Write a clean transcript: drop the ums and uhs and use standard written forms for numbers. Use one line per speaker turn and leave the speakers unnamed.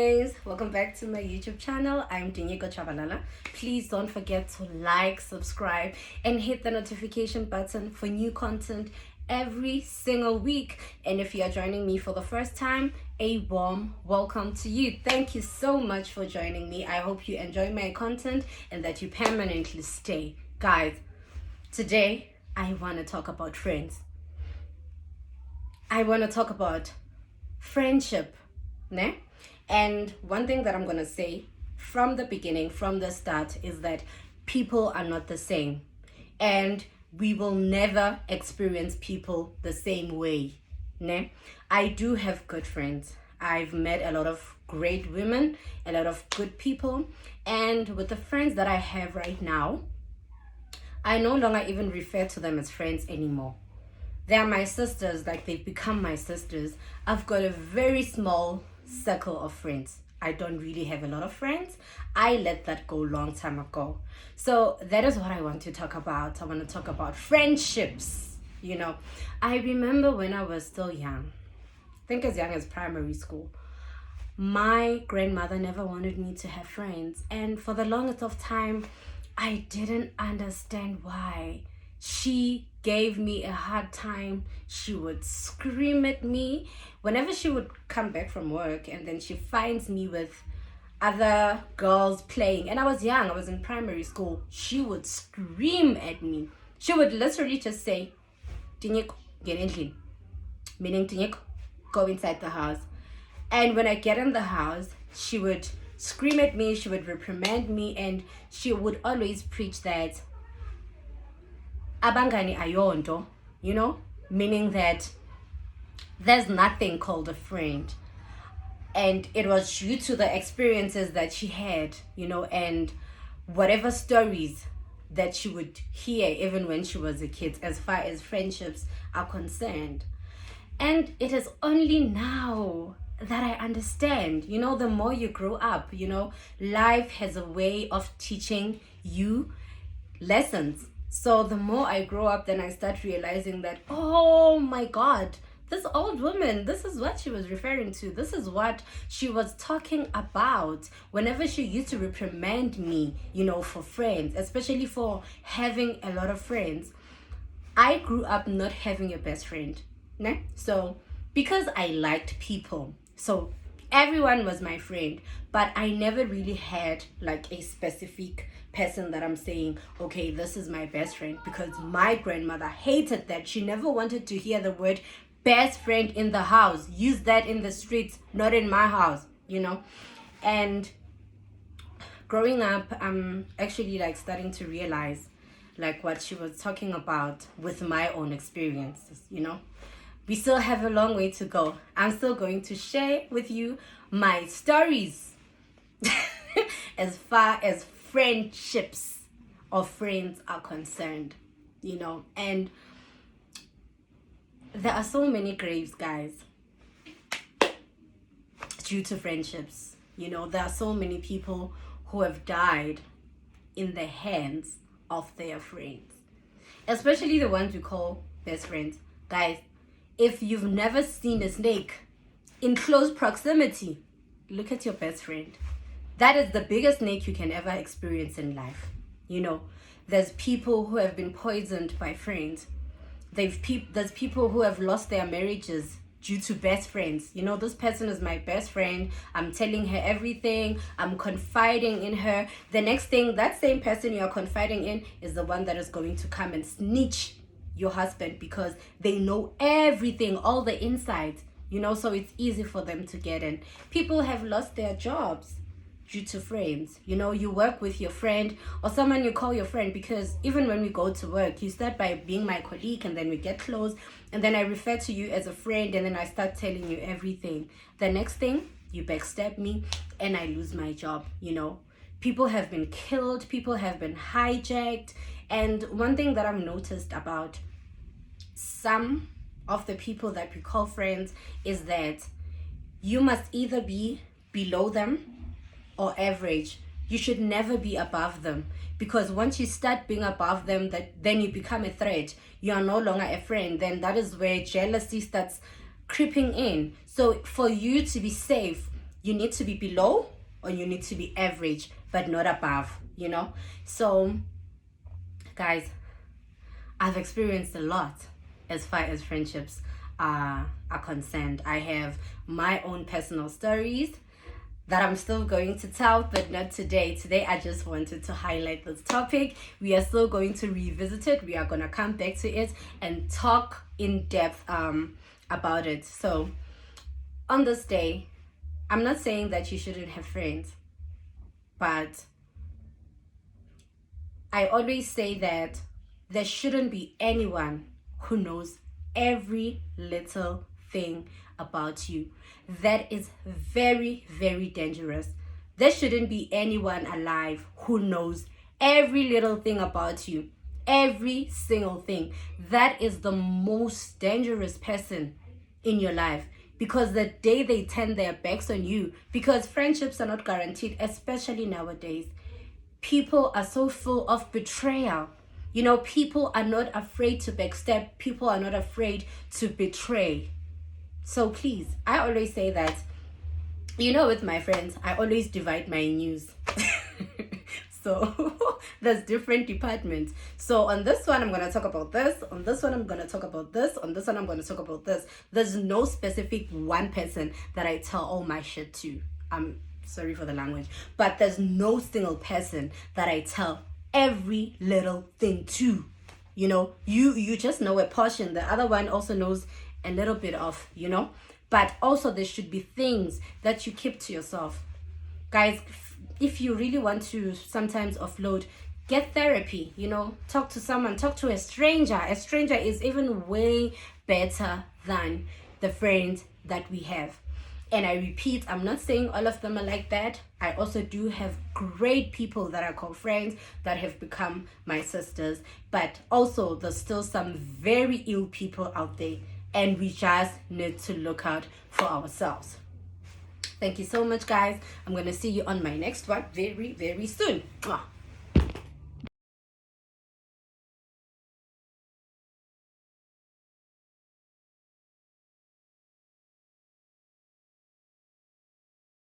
guys, welcome back to my YouTube channel. I'm Dinyeko Chabalala. Please don't forget to like, subscribe, and hit the notification button for new content every single week. And if you are joining me for the first time, a warm welcome to you. Thank you so much for joining me. I hope you enjoy my content and that you permanently stay. Guys, today I want to talk about friends. I want to talk about friendship, ne? And one thing that I'm going to say from the beginning, from the start, is that people are not the same. And we will never experience people the same way, ne? I do have good friends. I've met a lot of great women, a lot of good people. And with the friends that I have right now, I no longer even refer to them as friends anymore. They are my sisters, like they've become my sisters. I've got a very small circle of friends. I don't really have a lot of friends. I let that go a long time ago. So that is what I want to talk about. I want to talk about friendships. You know, I remember when I was still young, I think as young as primary school, my grandmother never wanted me to have friends. And for the longest of time, I didn't understand why. She gave me a hard time. She would scream at me whenever she would come back from work, and then she finds me with other girls playing. And I was young, I was in primary school. She would scream at me. She would literally just say, Dinyeko, get in, meaning Dinyeko, go inside the house. And when I get in the house, she would scream at me, she would reprimand me, and she would always preach that abangani ayonto, you know, meaning that there's nothing called a friend. And it was due to the experiences that she had, you know, and whatever stories that she would hear even when she was a kid as far as friendships are concerned. And it is only now that I understand, you know, the more you grow up, you know, life has a way of teaching you lessons. So the more I grow up, then I start realizing that, oh my God, this old woman, this is what she was referring to. This is what she was talking about whenever she used to reprimand me, you know, for friends, especially for having a lot of friends. I grew up not having a best friend, né? So because I liked people, so everyone was my friend, but I never really had like a specific person that I'm saying, okay, this is my best friend, because my grandmother hated that. She never wanted to hear the word best friend in the house. Use that in the streets, not in my house, you know. And growing up, I'm actually like starting to realize like what she was talking about with my own experiences, you know. We still have a long way to go. I'm still going to share with you my stories as far as friendships or friends are concerned, you know. And there are so many graves, guys, due to friendships. You know, there are so many people who have died in the hands of their friends, especially the ones we call best friends. Guys, if you've never seen a snake in close proximity, look at your best friend. That is the biggest snake you can ever experience in life. You know, there's people who have been poisoned by friends. There's people who have lost their marriages due to best friends. You know, this person is my best friend. I'm telling her everything. I'm confiding in her. The next thing, that same person you're confiding in is the one that is going to come and snitch your husband, because they know everything, all the insides, you know, so it's easy for them to get in. People have lost their jobs due to friends. You know, you work with your friend or someone you call your friend, because even when we go to work, you start by being my colleague, and then we get close, and then I refer to you as a friend, and then I start telling you everything. The next thing, you backstab me and I lose my job. You know, people have been killed, people have been hijacked. And one thing that I've noticed about some of the people that we call friends is that you must either be below them or average. You should never be above them, because once you start being above them, then you become a threat. You are no longer a friend. Then that is where jealousy starts creeping in. So for you to be safe, You need to be below or you need to be average, but not above, you know? So, guys, I've experienced a lot as far as friendships are concerned. I have my own personal stories that I'm still going to tell, but not today. Today, I just wanted to highlight this topic. We are still going to revisit it. We are going to come back to it and talk in depth about it. So, on this day, I'm not saying that you shouldn't have friends, but I always say that there shouldn't be anyone who knows every little thing about you. That is very, very dangerous. There shouldn't be anyone alive who knows every little thing about you, every single thing. That is the most dangerous person in your life, because the day they turn their backs on you, because friendships are not guaranteed, especially nowadays. People are so full of betrayal. You know, people are not afraid to backstab. People are not afraid to betray. So please, I always say that, you know, with my friends, I always divide my news. So there's different departments. So on this one, I'm going to talk about this. On this one, I'm going to talk about this. On this one, I'm going to talk about this. There's no specific one person that I tell all my shit to. I'm sorry for the language, but there's no single person that I tell every little thing to. You know, you just know a portion. The other one also knows a little bit of, you know. But also there should be things that you keep to yourself. Guys, if you really want to sometimes offload, get therapy, you know, talk to someone, talk to a stranger. A stranger is even way better than the friends that we have. And I repeat, I'm not saying all of them are like that. I also do have great people that I call friends that have become my sisters. But also there's still some very ill people out there. And we just need to look out for ourselves. Thank you so much, guys. I'm going to see you on my next one very, very soon. Mwah.